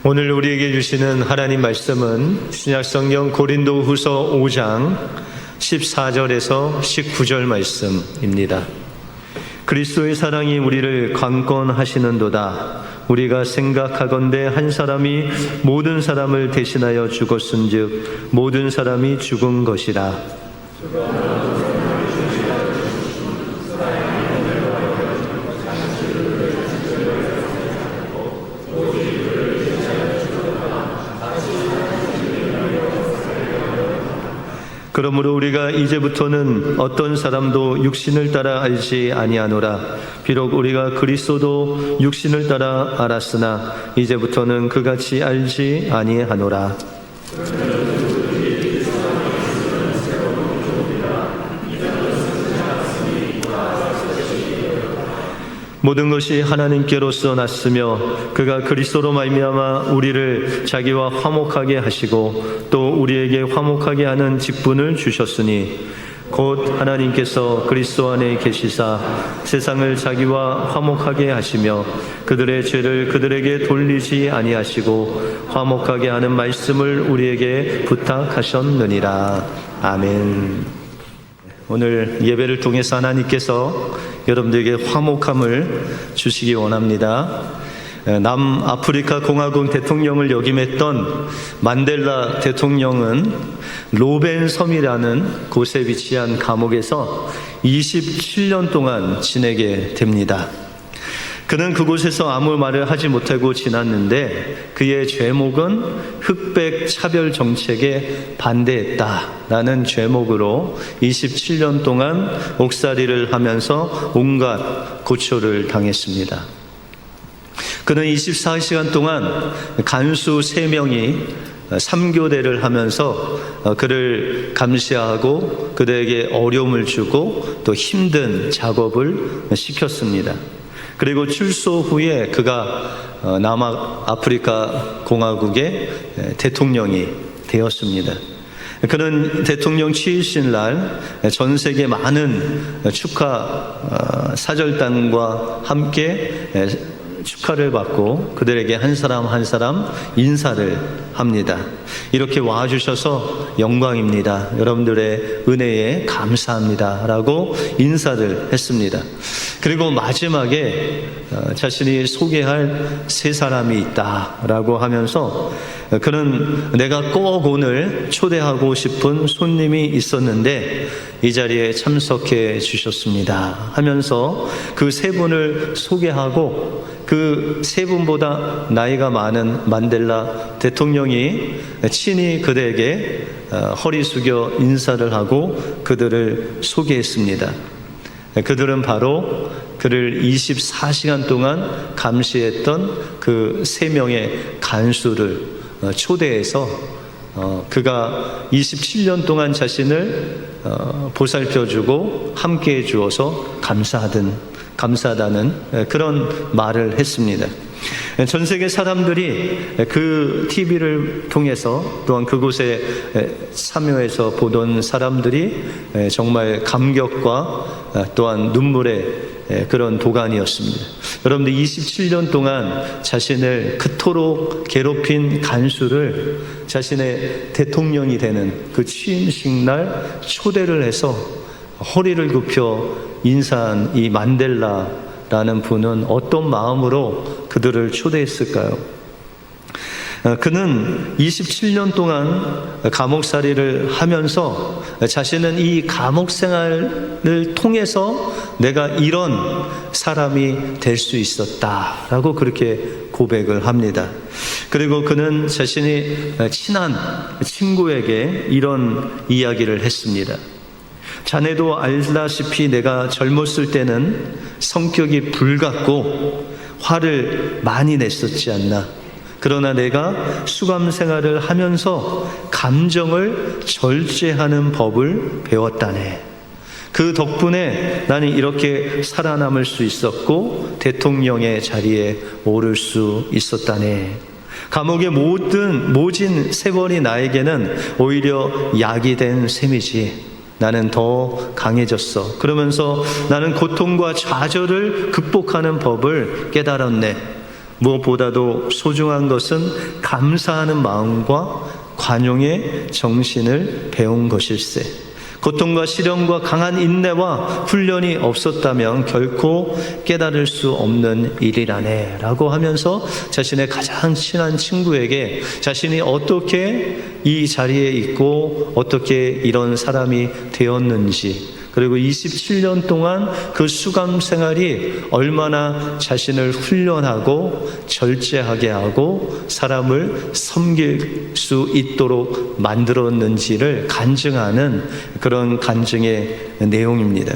오늘 우리에게 주시는 하나님 말씀은 신약성경 고린도후서 5장 14절에서 19절 말씀입니다. 그리스도의 사랑이 우리를 강권하시는도다. 우리가 생각하건대 한 사람이 모든 사람을 대신하여 죽었은즉 모든 사람이 죽은 것이라. 그러므로 우리가 이제부터는 어떤 사람도 육신을 따라 알지 아니하노라. 비록 우리가 그리스도도 육신을 따라 알았으나 이제부터는 그같이 알지 아니하노라. 모든 것이 하나님께로서 났으며 그가 그리스도로 말미암아 우리를 자기와 화목하게 하시고 또 우리에게 화목하게 하는 직분을 주셨으니 곧 하나님께서 그리스도 안에 계시사 세상을 자기와 화목하게 하시며 그들의 죄를 그들에게 돌리지 아니하시고 화목하게 하는 말씀을 우리에게 부탁하셨느니라. 아멘. 오늘 예배를 통해서 하나님께서 여러분들에게 화목함을 주시기 원합니다. 남아프리카 공화국 대통령을 역임했던 만델라 대통령은 로벤 섬이라는 곳에 위치한 감옥에서 27년 동안 지내게 됩니다. 그는 그곳에서 아무 말을 하지 못하고 지났는데 그의 죄목은 흑백 차별 정책에 반대했다라는 죄목으로 27년 동안 옥살이를 하면서 온갖 고초를 당했습니다. 그는 24시간 동안 간수 3명이 3교대를 하면서 그를 감시하고 그들에게 어려움을 주고 또 힘든 작업을 시켰습니다. 그리고 출소 후에 그가 남아프리카 공화국의 대통령이 되었습니다. 그는 대통령 취임식 날 전 세계 많은 축하 사절단과 함께 축하를 받고 그들에게 한 사람 한 사람 인사를 합니다. 이렇게 와주셔서 영광입니다. 여러분들의 은혜에 감사합니다. 라고 인사를 했습니다. 그리고 마지막에 자신이 소개할 3사람이 있다라고 하면서 그는 내가 꼭 오늘 초대하고 싶은 손님이 있었는데 이 자리에 참석해 주셨습니다 하면서 그 3분을 소개하고 그 3분보다 나이가 많은 만델라 대통령이 친히 그들에게 허리 숙여 인사를 하고 그들을 소개했습니다. 그들은 바로 그를 24시간 동안 감시했던 그 3명의 간수를 초대해서 그가 27년 동안 자신을 보살펴주고 함께해 주어서 감사하다는 그런 말을 했습니다. 전 세계 사람들이 그 TV를 통해서 또한 그곳에 참여해서 보던 사람들이 정말 감격과 또한 눈물의 그런 도가니였습니다. 여러분들 27년 동안 자신을 그토록 괴롭힌 간수를 자신의 대통령이 되는 그 취임식 날 초대를 해서 허리를 굽혀 인사한 이 만델라라는 분은 어떤 마음으로 그들을 초대했을까요? 그는 27년 동안 감옥살이를 하면서 자신은 이 감옥 생활을 통해서 내가 이런 사람이 될 수 있었다라고 그렇게 고백을 합니다. 그리고 그는 자신이 친한 친구에게 이런 이야기를 했습니다. 자네도 알다시피 내가 젊었을 때는 성격이 불같고 화를 많이 냈었지 않나. 그러나 내가 수감 생활을 하면서 감정을 절제하는 법을 배웠다네. 그 덕분에 나는 이렇게 살아남을 수 있었고 대통령의 자리에 오를 수 있었다네. 감옥에 모진 세월이 나에게는 오히려 약이 된 셈이지. 나는 더 강해졌어. 그러면서 나는 고통과 좌절을 극복하는 법을 깨달았네. 무엇보다도 소중한 것은 감사하는 마음과 관용의 정신을 배운 것일세. 고통과 시련과 강한 인내와 훈련이 없었다면 결코 깨달을 수 없는 일이라네 라고 하면서 자신의 가장 친한 친구에게 자신이 어떻게 이 자리에 있고 어떻게 이런 사람이 되었는지, 그리고 27년 동안 그 수감 생활이 얼마나 자신을 훈련하고 절제하게 하고 사람을 섬길 수 있도록 만들었는지를 간증하는 그런 간증의 내용입니다.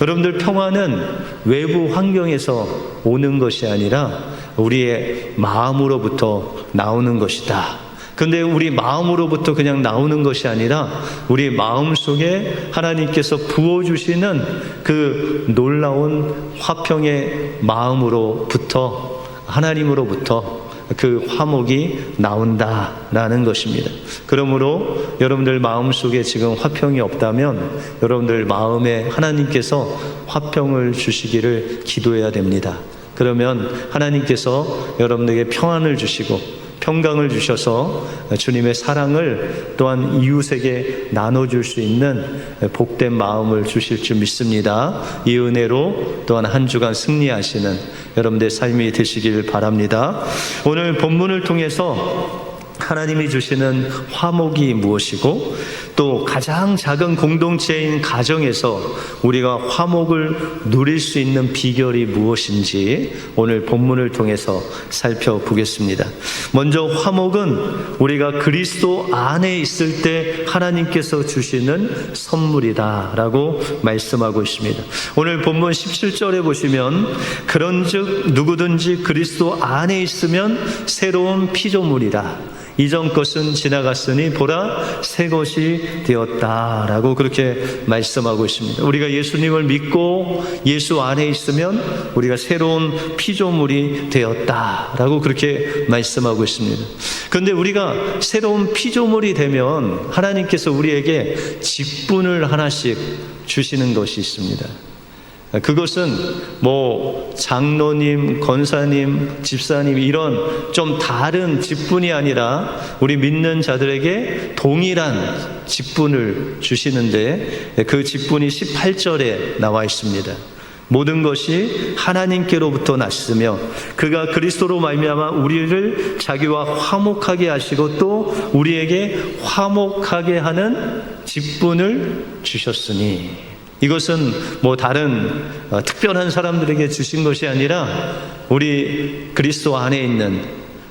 여러분들, 평화는 외부 환경에서 오는 것이 아니라 우리의 마음으로부터 나오는 것이다. 근데 우리 마음으로부터 그냥 나오는 것이 아니라 우리 마음 속에 하나님께서 부어주시는 그 놀라운 화평의 마음으로부터, 하나님으로부터 그 화목이 나온다라는 것입니다. 그러므로 여러분들 마음 속에 지금 화평이 없다면 여러분들 마음에 하나님께서 화평을 주시기를 기도해야 됩니다. 그러면 하나님께서 여러분에게 평안을 주시고 평강을 주셔서 주님의 사랑을 또한 이웃에게 나눠줄 수 있는 복된 마음을 주실 줄 믿습니다. 이 은혜로 또한 한 주간 승리하시는 여러분들의 삶이 되시길 바랍니다. 오늘 본문을 통해서 하나님이 주시는 화목이 무엇이고 또 가장 작은 공동체인 가정에서 우리가 화목을 누릴 수 있는 비결이 무엇인지 오늘 본문을 통해서 살펴보겠습니다. 먼저 화목은 우리가 그리스도 안에 있을 때 하나님께서 주시는 선물이다라고 말씀하고 있습니다. 오늘 본문 17절에 보시면 그런즉 누구든지 그리스도 안에 있으면 새로운 피조물이라. 이전 것은 지나갔으니 보라 새 것이 되었다라고 그렇게 말씀하고 있습니다. 우리가 예수님을 믿고 예수 안에 있으면 우리가 새로운 피조물이 되었다라고 그렇게 말씀하고 있습니다. 그런데 우리가 새로운 피조물이 되면 하나님께서 우리에게 직분을 하나씩 주시는 것이 있습니다. 그것은 장로님, 권사님, 집사님 이런 좀 다른 직분이 아니라 우리 믿는 자들에게 동일한 직분을 주시는데 그 직분이 18절에 나와 있습니다. 모든 것이 하나님께로부터 났으며 그가 그리스도로 말미암아 우리를 자기와 화목하게 하시고 또 우리에게 화목하게 하는 직분을 주셨으니, 이것은 다른 특별한 사람들에게 주신 것이 아니라 우리 그리스도 안에 있는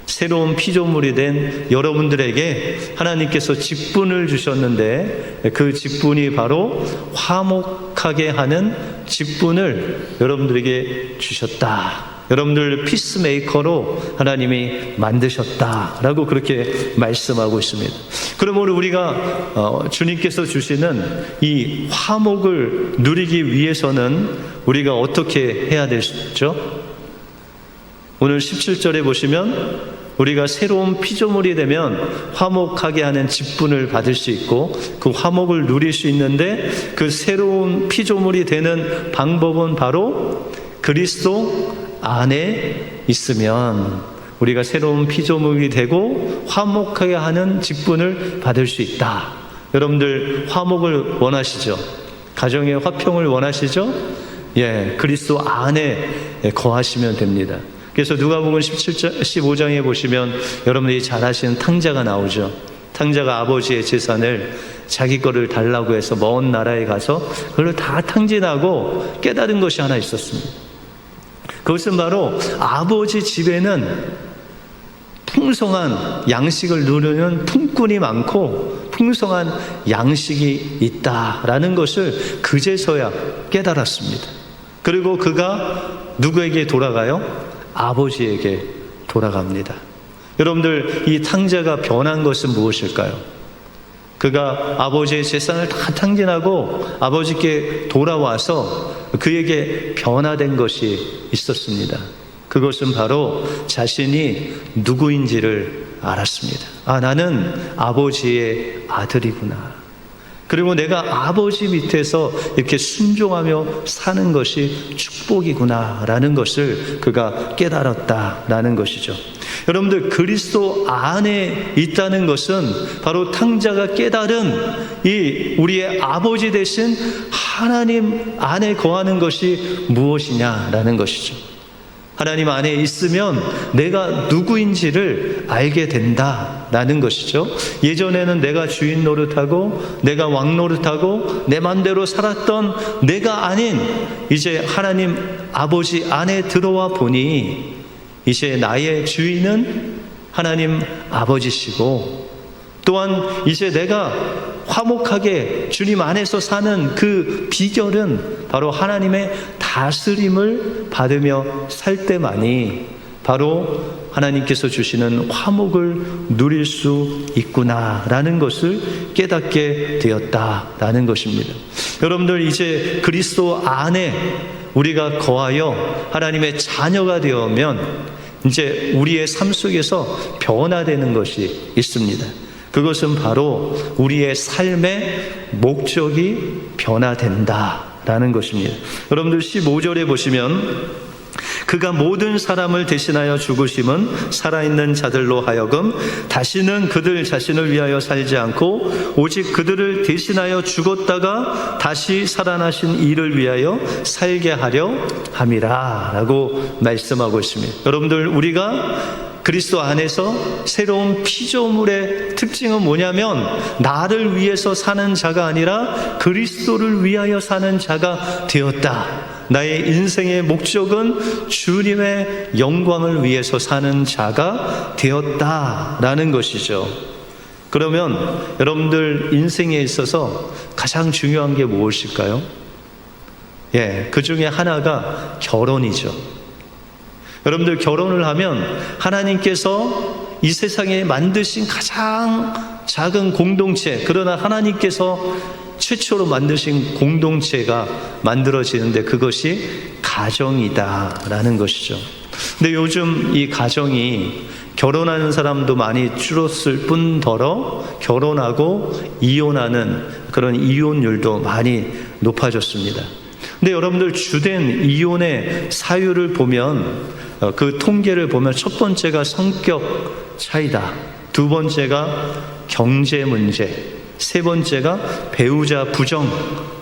새로운 피조물이 된 여러분들에게 하나님께서 직분을 주셨는데 그 직분이 바로 화목하게 하는 직분을 여러분들에게 주셨다. 여러분들 피스메이커로 하나님이 만드셨다라고 그렇게 말씀하고 있습니다. 그러므로 우리가 주님께서 주시는 이 화목을 누리기 위해서는 우리가 어떻게 해야 되죠? 오늘 17절에 보시면 우리가 새로운 피조물이 되면 화목하게 하는 직분을 받을 수 있고 그 화목을 누릴 수 있는데 그 새로운 피조물이 되는 방법은 바로 그리스도 안에 있으면 우리가 새로운 피조물이 되고 화목하게 하는 직분을 받을 수 있다. 여러분들 화목을 원하시죠? 가정의 화평을 원하시죠? 그리스도 안에 거하시면 됩니다. 그래서 누가복음 15장에 보시면 여러분들이 잘 아시는 탕자가 나오죠. 탕자가 아버지의 재산을 자기 거를 달라고 해서 먼 나라에 가서 그걸 다 탕진하고 깨달은 것이 하나 있었습니다. 그것은 바로 아버지 집에는 풍성한 양식을 누리는 품꾼이 많고 풍성한 양식이 있다라는 것을 그제서야 깨달았습니다. 그리고 그가 누구에게 돌아가요? 아버지에게 돌아갑니다. 여러분들, 이 탕자가 변한 것은 무엇일까요? 그가 아버지의 재산을 다 탕진하고 아버지께 돌아와서 그에게 변화된 것이 있었습니다. 그것은 바로 자신이 누구인지를 알았습니다. 나는 아버지의 아들이구나. 그리고 내가 아버지 밑에서 이렇게 순종하며 사는 것이 축복이구나라는 것을 그가 깨달았다라는 것이죠. 여러분들, 그리스도 안에 있다는 것은 바로 탕자가 깨달은 이 우리의 아버지 되신 하나님 안에 거하는 것이 무엇이냐라는 것이죠. 하나님 안에 있으면 내가 누구인지를 알게 된다라는 것이죠. 예전에는 내가 주인 노릇하고 내가 왕 노릇하고 내 맘대로 살았던 내가 아닌 이제 하나님 아버지 안에 들어와 보니 이제 나의 주인은 하나님 아버지시고, 또한 이제 내가 화목하게 주님 안에서 사는 그 비결은 바로 하나님의 다스림을 받으며 살 때만이 바로 하나님께서 주시는 화목을 누릴 수 있구나라는 것을 깨닫게 되었다라는 것입니다. 여러분들, 이제 그리스도 안에 우리가 거하여 하나님의 자녀가 되어면 이제 우리의 삶 속에서 변화되는 것이 있습니다. 그것은 바로 우리의 삶의 목적이 변화된다라는 것입니다. 여러분들 15절에 보시면 그가 모든 사람을 대신하여 죽으심은 살아있는 자들로 하여금 다시는 그들 자신을 위하여 살지 않고 오직 그들을 대신하여 죽었다가 다시 살아나신 이를 위하여 살게 하려 함이라 라고 말씀하고 있습니다. 여러분들, 우리가 그리스도 안에서 새로운 피조물의 특징은 뭐냐면 나를 위해서 사는 자가 아니라 그리스도를 위하여 사는 자가 되었다. 나의 인생의 목적은 주님의 영광을 위해서 사는 자가 되었다라는 것이죠. 그러면 여러분들 인생에 있어서 가장 중요한 게 무엇일까요? 그 중에 하나가 결혼이죠. 여러분들, 결혼을 하면 하나님께서 이 세상에 만드신 가장 작은 공동체, 그러나 하나님께서 최초로 만드신 공동체가 만들어지는데 그것이 가정이다라는 것이죠. 근데 요즘 이 가정이 결혼하는 사람도 많이 줄었을 뿐더러 결혼하고 이혼하는 그런 이혼율도 많이 높아졌습니다. 근데 여러분들, 주된 이혼의 사유를 보면 그 통계를 보면 첫 번째가 성격 차이다, 두 번째가 경제 문제, 세 번째가 배우자 부정,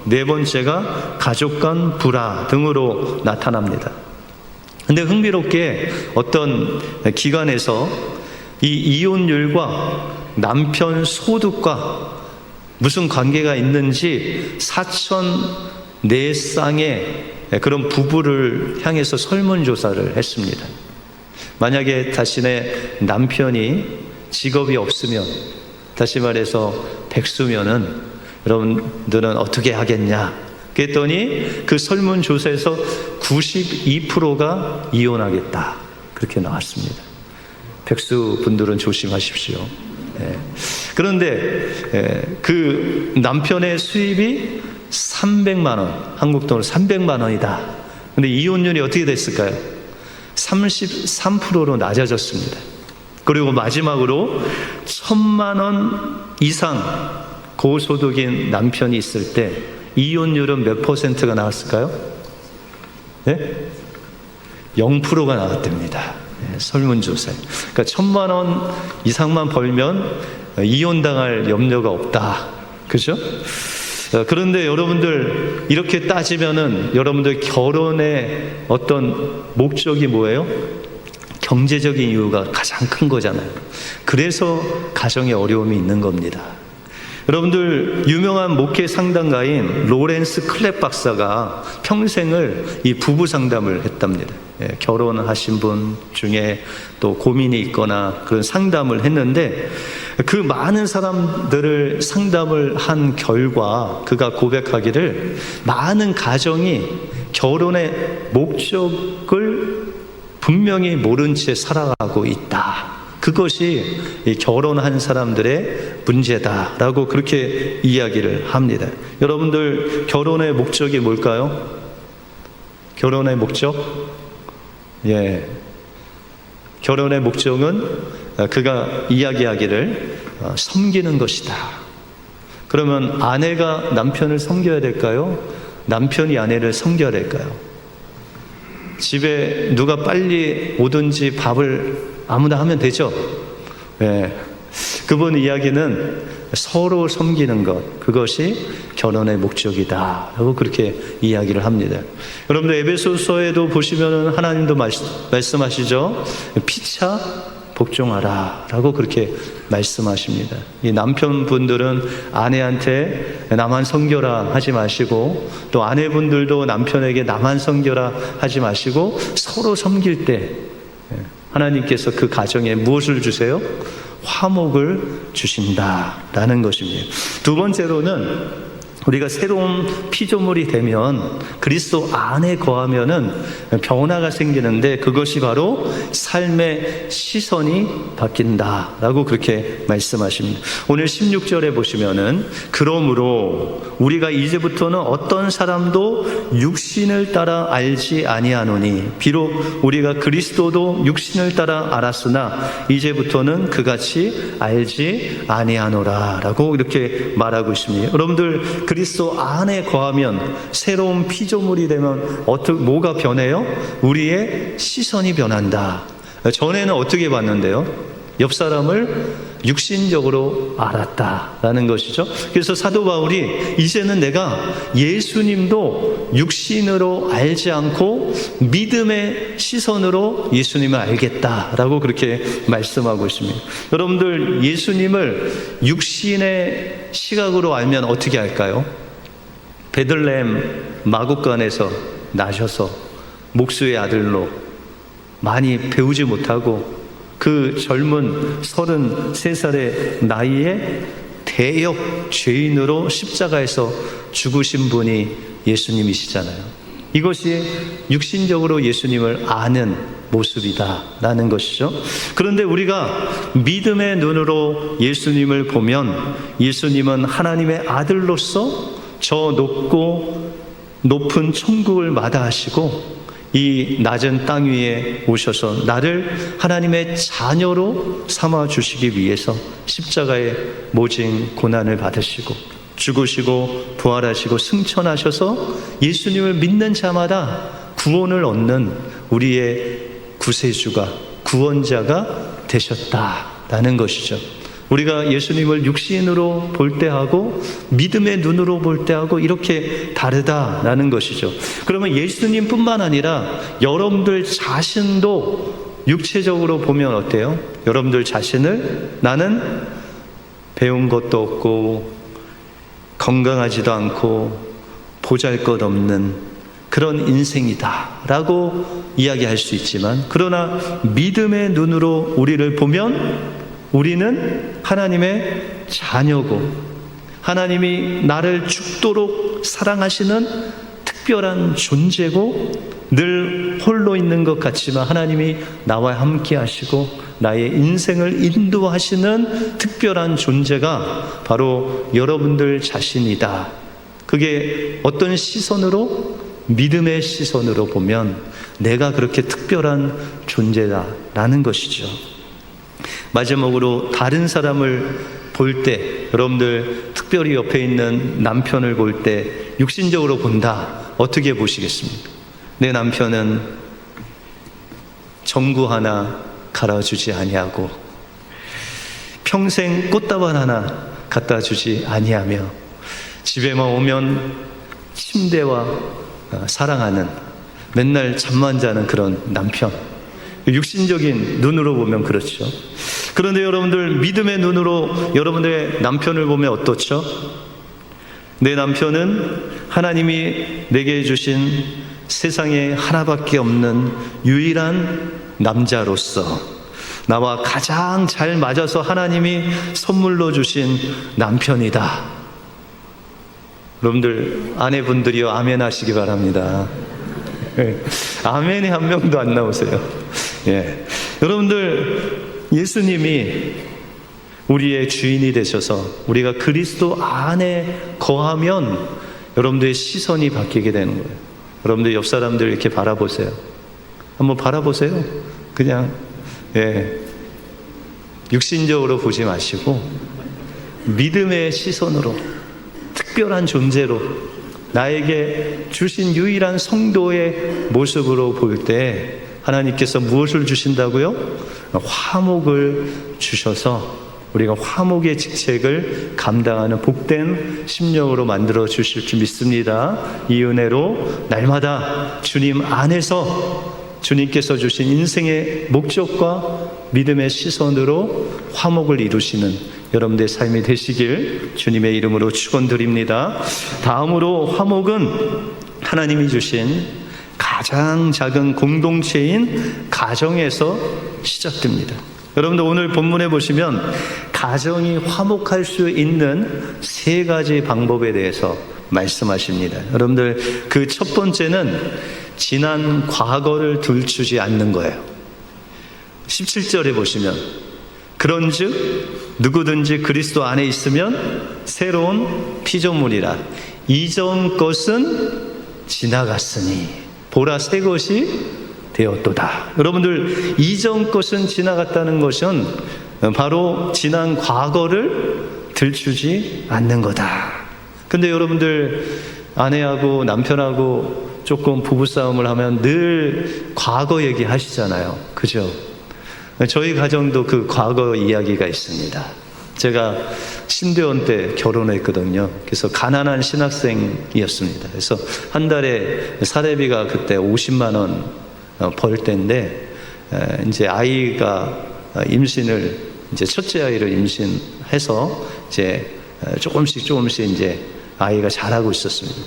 네 번째가 가족 간 불화 등으로 나타납니다. 근데 흥미롭게 어떤 기관에서 이 이혼율과 남편 소득과 무슨 관계가 있는지 4,004쌍의 그런 부부를 향해서 설문조사를 했습니다. 만약에 자신의 남편이 직업이 없으면, 다시 말해서 백수면은 여러분들은 어떻게 하겠냐? 그랬더니 그 설문조사에서 92%가 이혼하겠다, 그렇게 나왔습니다. 백수분들은 조심하십시오. 그런데 그 남편의 수입이 300만 원, 한국 돈으로 300만 원이다. 근데 이혼율이 어떻게 됐을까요? 33%로 낮아졌습니다. 그리고 마지막으로 1,000만 원 이상 고소득인 남편이 있을 때 이혼율은 몇 퍼센트가 나왔을까요? 0%가 나왔답니다. 설문조사에. 그러니까 1,000만 원 이상만 벌면 이혼당할 염려가 없다. 그죠? 그런데 여러분들, 이렇게 따지면은 여러분들 결혼의 어떤 목적이 뭐예요? 경제적인 이유가 가장 큰 거잖아요. 그래서 가정에 어려움이 있는 겁니다. 여러분들, 유명한 목회 상담가인 로렌스 클랩 박사가 평생을 이 부부 상담을 했답니다. 결혼하신 분 중에 또 고민이 있거나 그런 상담을 했는데, 그 많은 사람들을 상담을 한 결과 그가 고백하기를 많은 가정이 결혼의 목적을 분명히 모른 채 살아가고 있다. 그것이 결혼한 사람들의 문제다라고 그렇게 이야기를 합니다. 여러분들, 결혼의 목적이 뭘까요? 결혼의 목적? 결혼의 목적은 그가 이야기하기를 섬기는 것이다. 그러면 아내가 남편을 섬겨야 될까요? 남편이 아내를 섬겨야 될까요? 집에 누가 빨리 오든지 밥을 아무나 하면 되죠? 네. 그분 이야기는 서로 섬기는 것, 그것이 결혼의 목적이다 라고 그렇게 이야기를 합니다. 여러분들 에베소서에도 보시면 하나님도 말씀하시죠. 피차 복종하라 라고 그렇게 말씀하십니다. 이 남편분들은 아내한테 나만 섬겨라 하지 마시고, 또 아내분들도 남편에게 나만 섬겨라 하지 마시고, 서로 섬길 때 하나님께서 그 가정에 무엇을 주세요? 화목을 주신다라는 것입니다. 두 번째로는 우리가 새로운 피조물이 되면, 그리스도 안에 거하면은 변화가 생기는데, 그것이 바로 삶의 시선이 바뀐다라고 그렇게 말씀하십니다. 오늘 16절에 보시면은, 그러므로 우리가 이제부터는 어떤 사람도 육신을 따라 알지 아니하노니 비록 우리가 그리스도도 육신을 따라 알았으나 이제부터는 그같이 알지 아니하노라라고 이렇게 말하고 있습니다. 여러분들, 그리스도 안에 거하면, 새로운 피조물이 되면 뭐가 변해요? 우리의 시선이 변한다. 전에는 어떻게 봤는데요? 옆 사람을 육신적으로 알았다라는 것이죠. 그래서 사도 바울이 이제는 내가 예수님도 육신으로 알지 않고 믿음의 시선으로 예수님을 알겠다라고 그렇게 말씀하고 있습니다. 여러분들, 예수님을 육신의 시각으로 알면 어떻게 할까요? 베들레헴 마구간에서 나셔서 목수의 아들로 많이 배우지 못하고 그 젊은 33살의 나이에 대역 죄인으로 십자가에서 죽으신 분이 예수님이시잖아요. 이것이 육신적으로 예수님을 아는 모습이다라는 것이죠. 그런데 우리가 믿음의 눈으로 예수님을 보면, 예수님은 하나님의 아들로서 저 높은 천국을 마다하시고 이 낮은 땅 위에 오셔서 나를 하나님의 자녀로 삼아 주시기 위해서 십자가의 모진 고난을 받으시고 죽으시고 부활하시고 승천하셔서 예수님을 믿는 자마다 구원을 얻는 우리의 구세주가, 구원자가 되셨다라는 것이죠. 우리가 예수님을 육신으로 볼 때하고 믿음의 눈으로 볼 때하고 이렇게 다르다라는 것이죠. 그러면 예수님뿐만 아니라 여러분들 자신도 육체적으로 보면 어때요? 여러분들 자신을 나는 배운 것도 없고 건강하지도 않고 보잘것없는 그런 인생이다 라고 이야기할 수 있지만, 그러나 믿음의 눈으로 우리를 보면 우리는 하나님의 자녀고, 하나님이 나를 죽도록 사랑하시는 특별한 존재고, 늘 홀로 있는 것 같지만 하나님이 나와 함께 하시고 나의 인생을 인도하시는 특별한 존재가 바로 여러분들 자신이다. 그게 어떤 시선으로? 믿음의 시선으로 보면 내가 그렇게 특별한 존재다라는 것이죠. 마지막으로, 다른 사람을 볼 때, 여러분들 특별히 옆에 있는 남편을 볼 때 육신적으로 본다. 어떻게 보시겠습니까? 내 남편은 전구 하나 갈아주지 아니하고 평생 꽃다발 하나 갖다 주지 아니하며 집에만 오면 침대와 사랑하는, 맨날 잠만 자는 그런 남편. 육신적인 눈으로 보면 그렇죠. 그런데 여러분들, 믿음의 눈으로 여러분들의 남편을 보면 어떻죠? 내 남편은 하나님이 내게 주신 세상에 하나밖에 없는 유일한 남자로서 나와 가장 잘 맞아서 하나님이 선물로 주신 남편이다. 여러분들, 아내분들이요, 아멘 하시기 바랍니다. 아멘이 한 명도 안 나오세요. 예. 여러분들, 예수님이 우리의 주인이 되셔서 우리가 그리스도 안에 거하면 여러분들의 시선이 바뀌게 되는 거예요. 여러분들 옆 사람들 이렇게 바라보세요. 한번 바라보세요. 그냥 육신적으로 보지 마시고 믿음의 시선으로 특별한 존재로 나에게 주신 유일한 성도의 모습으로 볼 때 하나님께서 무엇을 주신다고요? 화목을 주셔서 우리가 화목의 직책을 감당하는 복된 심령으로 만들어 주실 줄 믿습니다. 이 은혜로 날마다 주님 안에서 주님께서 주신 인생의 목적과 믿음의 시선으로 화목을 이루시는 여러분들의 삶이 되시길 주님의 이름으로 축원드립니다. 다음으로 화목은 하나님이 주신 가장 작은 공동체인 가정에서 시작됩니다. 여러분들 오늘 본문에 보시면 가정이 화목할 수 있는 3가지 방법에 대해서 말씀하십니다. 여러분들 그 첫 번째는 지난 과거를 들추지 않는 거예요. 17절에 보시면 그런즉 누구든지 그리스도 안에 있으면 새로운 피조물이라 이전 것은 지나갔으니 보라 새 것이 되었도다. 여러분들 이전 것은 지나갔다는 것은 바로 지난 과거를 들추지 않는 거다. 근데 여러분들 아내하고 남편하고 조금 부부싸움을 하면 늘 과거 얘기 하시잖아요. 그죠? 저희 가정도 그 과거 이야기가 있습니다. 제가 신대원 때 결혼했거든요. 그래서 가난한 신학생이었습니다. 그래서 한 달에 사례비가 그때 50만 원 벌 때인데 이제 아이가 임신을 이제 첫째 아이를 임신해서 이제 조금씩 이제 아이가 자라고 있었습니다.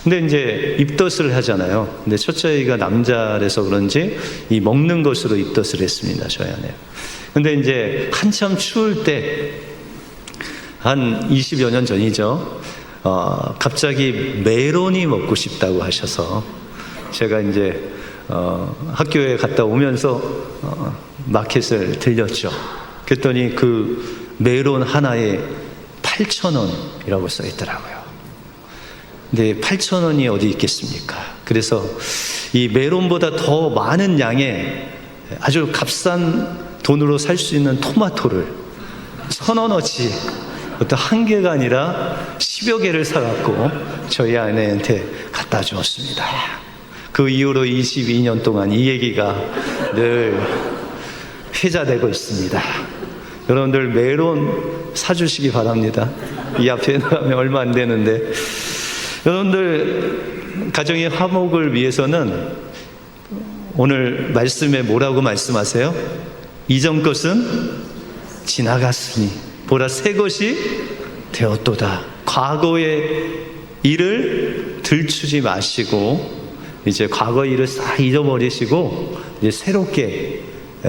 근데 이제 입덧을 하잖아요. 근데 첫째 아이가 남자라서 그런지 이 먹는 것으로 입덧을 했습니다. 저희 아내. 근데 이제 한참 추울 때 한 20여 년 전이죠. 갑자기 메론이 먹고 싶다고 하셔서 제가 이제 학교에 갔다 오면서 마켓을 들렸죠. 그랬더니 그 메론 하나에 8,000원이라고 써 있더라고요. 근데 8,000원이 어디 있겠습니까? 그래서 이 메론보다 더 많은 양의 아주 값싼 돈으로 살 수 있는 토마토를 1,000원어치 어떤 한 개가 아니라 10여 개를 사갖고 저희 아내한테 갖다 주었습니다. 그 이후로 22년 동안 이 얘기가 늘 회자되고 있습니다. 여러분들 메론 사주시기 바랍니다. 이 앞에 나가면 얼마 안 되는데. 여러분들 가정의 화목을 위해서는 오늘 말씀에 뭐라고 말씀하세요? 이전 것은 지나갔으니 보라 새 것이 되었도다. 과거의 일을 들추지 마시고 이제 과거 일을 싹 잊어버리시고 이제 새롭게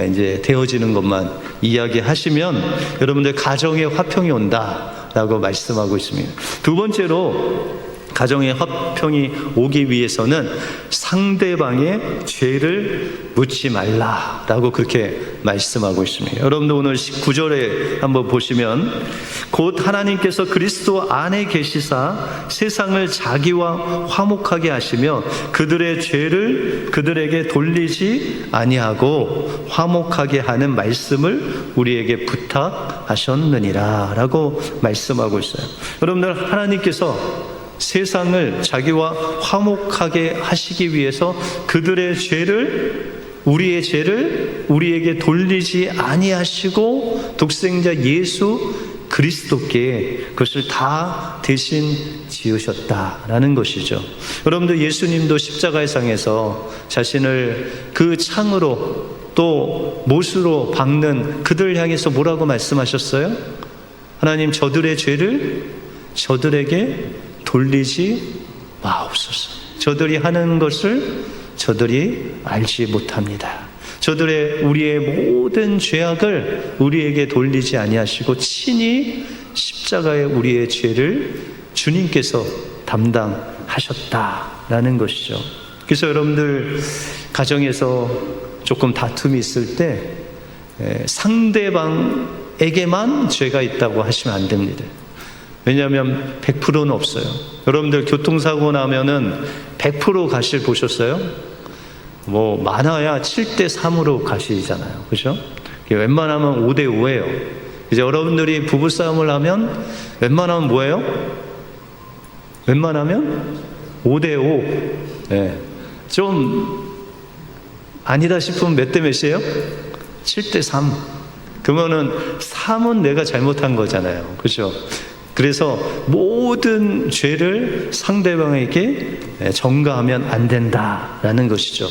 이제 되어지는 것만 이야기하시면 여러분들 가정에 화평이 온다라고 말씀하고 있습니다. 두 번째로 가정의 화평이 오기 위해서는 상대방의 죄를 묻지 말라라고 그렇게 말씀하고 있습니다. 여러분들 오늘 19절에 한번 보시면 곧 하나님께서 그리스도 안에 계시사 세상을 자기와 화목하게 하시며 그들의 죄를 그들에게 돌리지 아니하고 화목하게 하는 말씀을 우리에게 부탁하셨느니라 라고 말씀하고 있어요. 여러분들 하나님께서 세상을 자기와 화목하게 하시기 위해서 그들의 죄를 우리의 죄를 우리에게 돌리지 아니하시고 독생자 예수 그리스도께 그것을 다 대신 지으셨다라는 것이죠. 여러분들 예수님도 십자가의 상에서 자신을 그 창으로 또 못으로 박는 그들 향해서 뭐라고 말씀하셨어요? 하나님 저들의 죄를 저들에게 돌리지 마옵소서. 저들이 하는 것을 저들이 알지 못합니다. 저들의 우리의 모든 죄악을 우리에게 돌리지 아니하시고 친히 십자가에 우리의 죄를 주님께서 담당하셨다라는 것이죠. 그래서 여러분들 가정에서 조금 다툼이 있을 때 상대방에게만 죄가 있다고 하시면 안 됩니다. 왜냐하면 100%는 없어요. 여러분들 교통사고 나면은 100% 가실 보셨어요? 뭐 많아야 7대3으로 가시잖아요. 그죠? 웬만하면 5대5예요. 이제 여러분들이 부부싸움을 하면 웬만하면 뭐예요? 웬만하면 5대5. 예. 좀 아니다 싶으면 몇 대 몇이에요? 7대3. 그러면은 3은 내가 잘못한 거잖아요. 그렇죠? 그래서 모든 죄를 상대방에게 전가하면 안 된다라는 것이죠.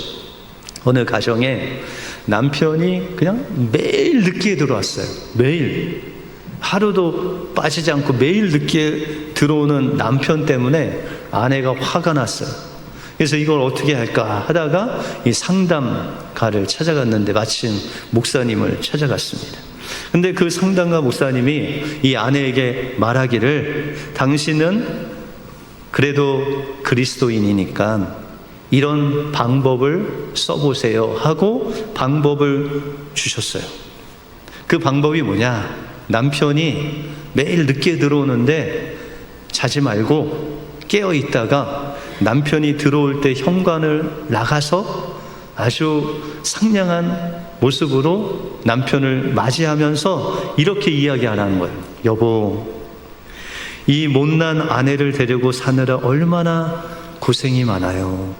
어느 가정에 남편이 그냥 매일 늦게 들어왔어요. 매일. 하루도 빠지지 않고 매일 늦게 들어오는 남편 때문에 아내가 화가 났어요. 그래서 이걸 어떻게 할까 하다가 이 상담가를 찾아갔는데 마침 목사님을 찾아갔습니다. 근데 그 상담가 목사님이 이 아내에게 말하기를, 당신은 그래도 그리스도인이니까 이런 방법을 써보세요 하고 방법을 주셨어요. 그 방법이 뭐냐? 남편이 매일 늦게 들어오는데 자지 말고 깨어 있다가 남편이 들어올 때 현관을 나가서 아주 상냥한 모습으로 남편을 맞이하면서 이렇게 이야기하라는 거예요. 여보, 이 못난 아내를 데리고 사느라 얼마나 고생이 많아요.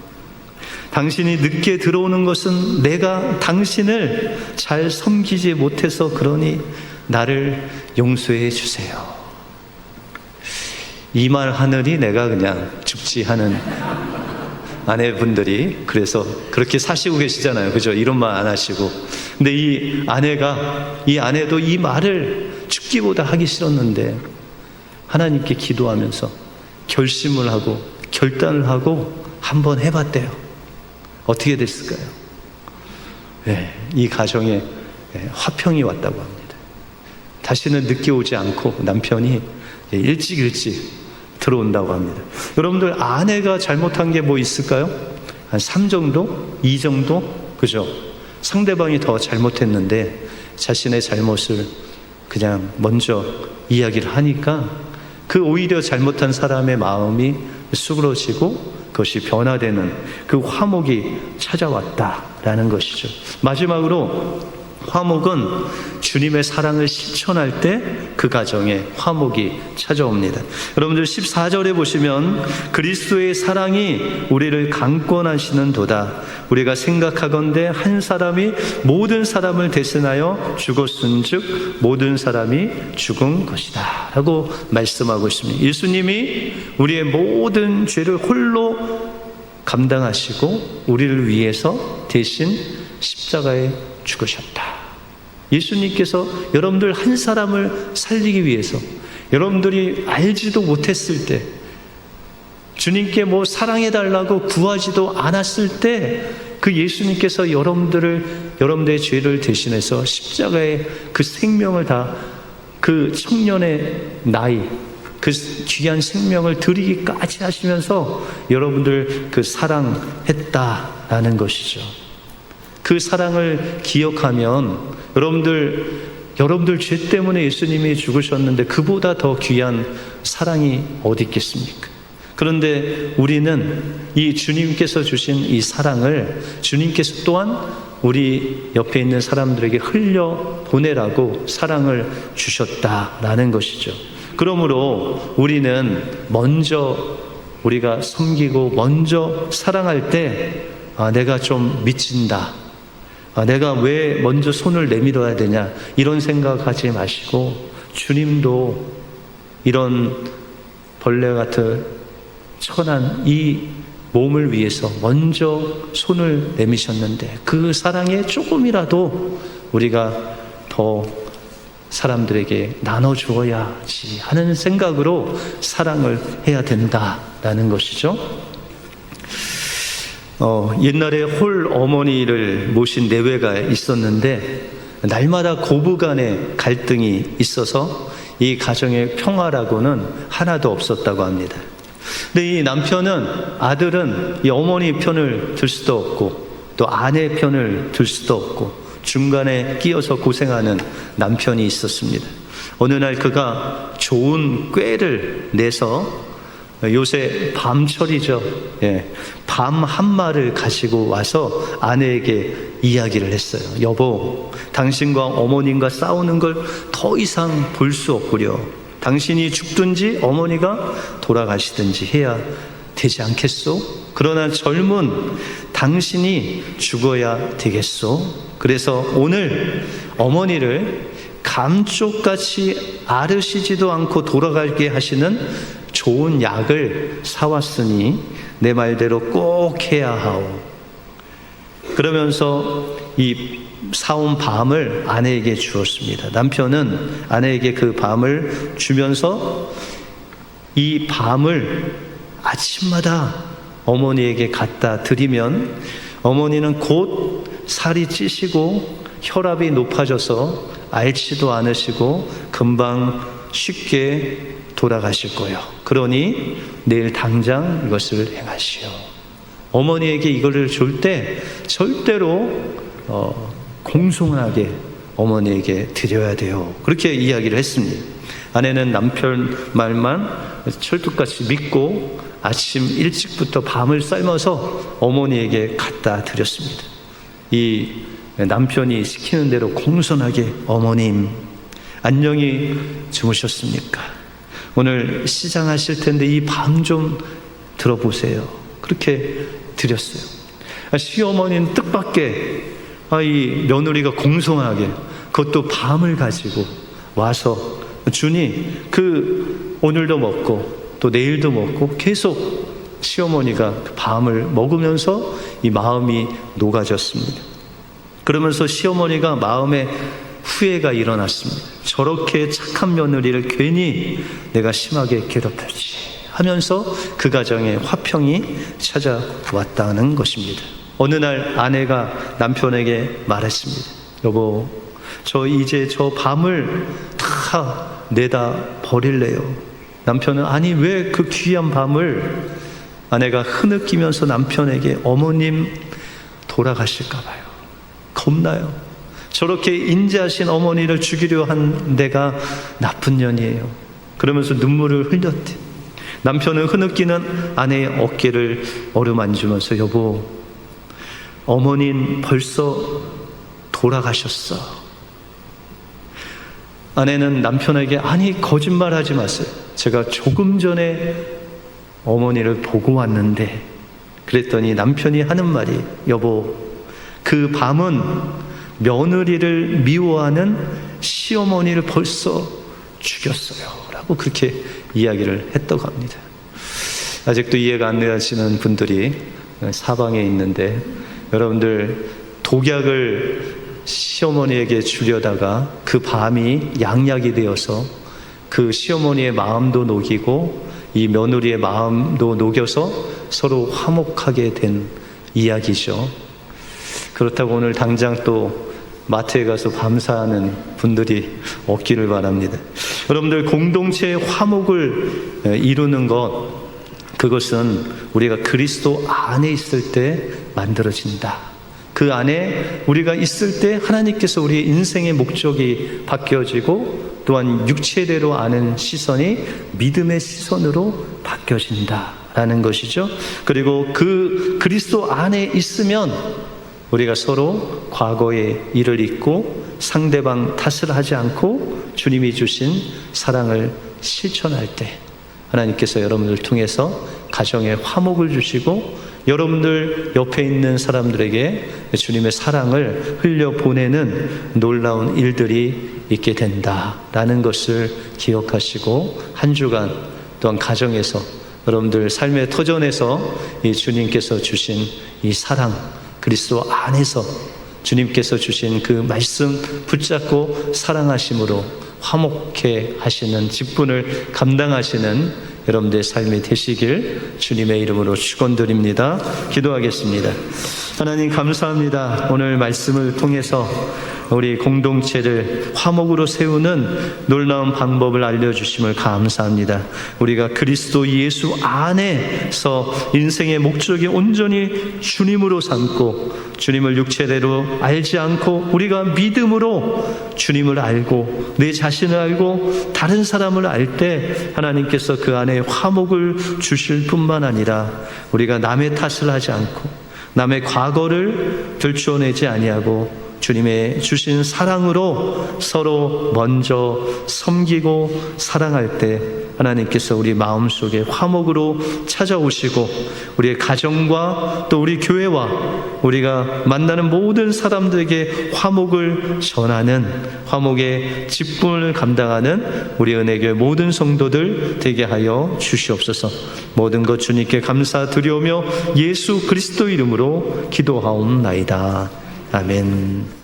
당신이 늦게 들어오는 것은 내가 당신을 잘 섬기지 못해서 그러니 나를 용서해 주세요. 이 말 하느니 내가 그냥 죽지 하는 아내분들이 그래서 그렇게 사시고 계시잖아요. 그죠? 이런 말 안 하시고. 근데 이 아내도 이 말을 죽기보다 하기 싫었는데 하나님께 기도하면서 결심을 하고 결단을 하고 한번 해봤대요. 어떻게 됐을까요? 네, 이 가정에 화평이 왔다고 합니다. 다시는 늦게 오지 않고 남편이 일찍 들어온다고 합니다. 여러분들, 아내가 잘못한 게 뭐 있을까요? 한 3 정도? 2 정도? 그죠? 상대방이 더 잘못했는데 자신의 잘못을 그냥 먼저 이야기를 하니까 그 오히려 잘못한 사람의 마음이 수그러지고 그것이 변화되는 그 화목이 찾아왔다라는 것이죠. 마지막으로 화목은 주님의 사랑을 실천할 때 그 가정에 화목이 찾아옵니다. 여러분들 14절에 보시면 그리스도의 사랑이 우리를 강권하시는 도다. 우리가 생각하건대 한 사람이 모든 사람을 대신하여 죽었은즉 모든 사람이 죽은 것이다 라고 말씀하고 있습니다. 예수님이 우리의 모든 죄를 홀로 감당하시고 우리를 위해서 대신 십자가에 죽으셨다. 예수님께서 여러분들 한 사람을 살리기 위해서, 여러분들이 알지도 못했을 때, 주님께 뭐 사랑해달라고 구하지도 않았을 때 그 예수님께서 여러분들의 죄를 대신해서 십자가에 그 생명을 다, 그 청년의 나이, 그 귀한 생명을 드리기까지 하시면서 여러분들 그 사랑했다라는 것이죠. 그 사랑을 기억하면 여러분들 죄 때문에 예수님이 죽으셨는데 그보다 더 귀한 사랑이 어디 있겠습니까? 그런데 우리는 이 주님께서 주신 이 사랑을 주님께서 또한 우리 옆에 있는 사람들에게 흘려 보내라고 사랑을 주셨다라는 것이죠. 그러므로 우리는 먼저 우리가 섬기고 먼저 사랑할 때 내가 좀 미친다, 내가 왜 먼저 손을 내밀어야 되냐, 이런 생각하지 마시고 주님도 이런 벌레 같은 천한 이 몸을 위해서 먼저 손을 내미셨는데 그 사랑에 조금이라도 우리가 더 사람들에게 나눠주어야지 하는 생각으로 사랑을 해야 된다라는 것이죠. 옛날에 홀 어머니를 모신 내외가 있었는데 날마다 고부간의 갈등이 있어서 이 가정의 평화라고는 하나도 없었다고 합니다. 근데 이 아들은 이 어머니 편을 들 수도 없고 또 아내 편을 들 수도 없고 중간에 끼어서 고생하는 남편이 있었습니다. 어느 날 그가 좋은 꾀를 내서, 요새 밤철이죠. 밤 한 마를 가지고 와서 아내에게 이야기를 했어요. 여보, 당신과 어머님과 싸우는 걸 더 이상 볼 수 없구려. 당신이 죽든지 어머니가 돌아가시든지 해야 되지 않겠소? 그러나 젊은 당신이 죽어야 되겠소? 그래서 오늘 어머니를 감쪽같이 아르시지도 않고 돌아가게 하시는 좋은 약을 사왔으니 내 말대로 꼭 해야 하오. 그러면서 이 사온 밤을 아내에게 주었습니다. 남편은 아내에게 그 밤을 주면서 이 밤을 아침마다 어머니에게 갖다 드리면 어머니는 곧 살이 찌시고 혈압이 높아져서 앓지도 않으시고 금방 쉽게 돌아가실 거예요. 그러니 내일 당장 이것을 행하시오. 어머니에게 이거를 줄 때 절대로 공손하게 어머니에게 드려야 돼요. 그렇게 이야기를 했습니다. 아내는 남편 말만 철뚝같이 믿고 아침 일찍부터 밤을 삶아서 어머니에게 갖다 드렸습니다. 이 남편이 시키는 대로 공손하게 어머님 안녕히 주무셨습니까? 오늘 시장하실 텐데 이 밤 좀 들어보세요. 그렇게 드렸어요. 시어머니는 뜻밖의 이 며느리가 공손하게 그것도 밤을 가지고 와서 주니 오늘도 먹고 또 내일도 먹고 계속 시어머니가 그 밤을 먹으면서 이 마음이 녹아졌습니다. 그러면서 시어머니가 마음에 후회가 일어났습니다. 저렇게 착한 며느리를 괜히 내가 심하게 괴롭혔지 하면서 그 가정에 화평이 찾아왔다는 것입니다. 어느 날 아내가 남편에게 말했습니다. 여보, 저 이제 저 밤을 다 내다 버릴래요. 남편은 아니 왜 그 귀한 밤을 아내가 흐느끼면서 남편에게 어머님 돌아가실까 봐요. 겁나요. 저렇게 인자하신 어머니를 죽이려 한 내가 나쁜 년이에요. 그러면서 눈물을 흘렸대. 남편은 흐느끼는 아내의 어깨를 어루만지면서 여보, 어머니는 벌써 돌아가셨어. 아내는 남편에게 아니 거짓말하지 마세요. 제가 조금 전에 어머니를 보고 왔는데 그랬더니 남편이 하는 말이 여보, 그 밤은 며느리를 미워하는 시어머니를 벌써 죽였어요 라고 그렇게 이야기를 했다고 합니다. 아직도 이해가 안 되시는 분들이 사방에 있는데 여러분들 독약을 시어머니에게 주려다가 그 밤이 양약이 되어서 그 시어머니의 마음도 녹이고 이 며느리의 마음도 녹여서 서로 화목하게 된 이야기죠. 그렇다고 오늘 당장 또 마트에 가서 감사하는 분들이 없기를 바랍니다. 여러분들 공동체의 화목을 이루는 그것은 우리가 그리스도 안에 있을 때 만들어진다. 그 안에 우리가 있을 때 하나님께서 우리의 인생의 목적이 바뀌어지고 또한 육체대로 아는 시선이 믿음의 시선으로 바뀌어진다라는 것이죠. 그리고 그 그리스도 안에 있으면 우리가 서로 과거의 일을 잊고 상대방 탓을 하지 않고 주님이 주신 사랑을 실천할 때 하나님께서 여러분들을 통해서 가정에 화목을 주시고 여러분들 옆에 있는 사람들에게 주님의 사랑을 흘려보내는 놀라운 일들이 있게 된다라는 것을 기억하시고 한 주간 또한 가정에서 여러분들 삶의 터전에서 이 주님께서 주신 이 사랑 그리스도 안에서 주님께서 주신 그 말씀 붙잡고 사랑하심으로 화목해 하시는 직분을 감당하시는 여러분들의 삶이 되시길 주님의 이름으로 축원드립니다. 기도하겠습니다. 하나님 감사합니다. 오늘 말씀을 통해서 우리 공동체를 화목으로 세우는 놀라운 방법을 알려주심을 감사합니다. 우리가 그리스도 예수 안에서 인생의 목적이 온전히 주님으로 삼고 주님을 육체대로 알지 않고 우리가 믿음으로 주님을 알고 내 자신을 알고 다른 사람을 알 때 하나님께서 그 안에 화목을 주실 뿐만 아니라 우리가 남의 탓을 하지 않고 남의 과거를 들추어내지 아니하고 주님의 주신 사랑으로 서로 먼저 섬기고 사랑할 때 하나님께서 우리 마음속에 화목으로 찾아오시고 우리의 가정과 또 우리 교회와 우리가 만나는 모든 사람들에게 화목을 전하는 화목의 직분을 감당하는 우리 은혜교회 모든 성도들 되게 하여 주시옵소서. 모든 것 주님께 감사드리오며 예수 그리스도 이름으로 기도하옵나이다. 아멘.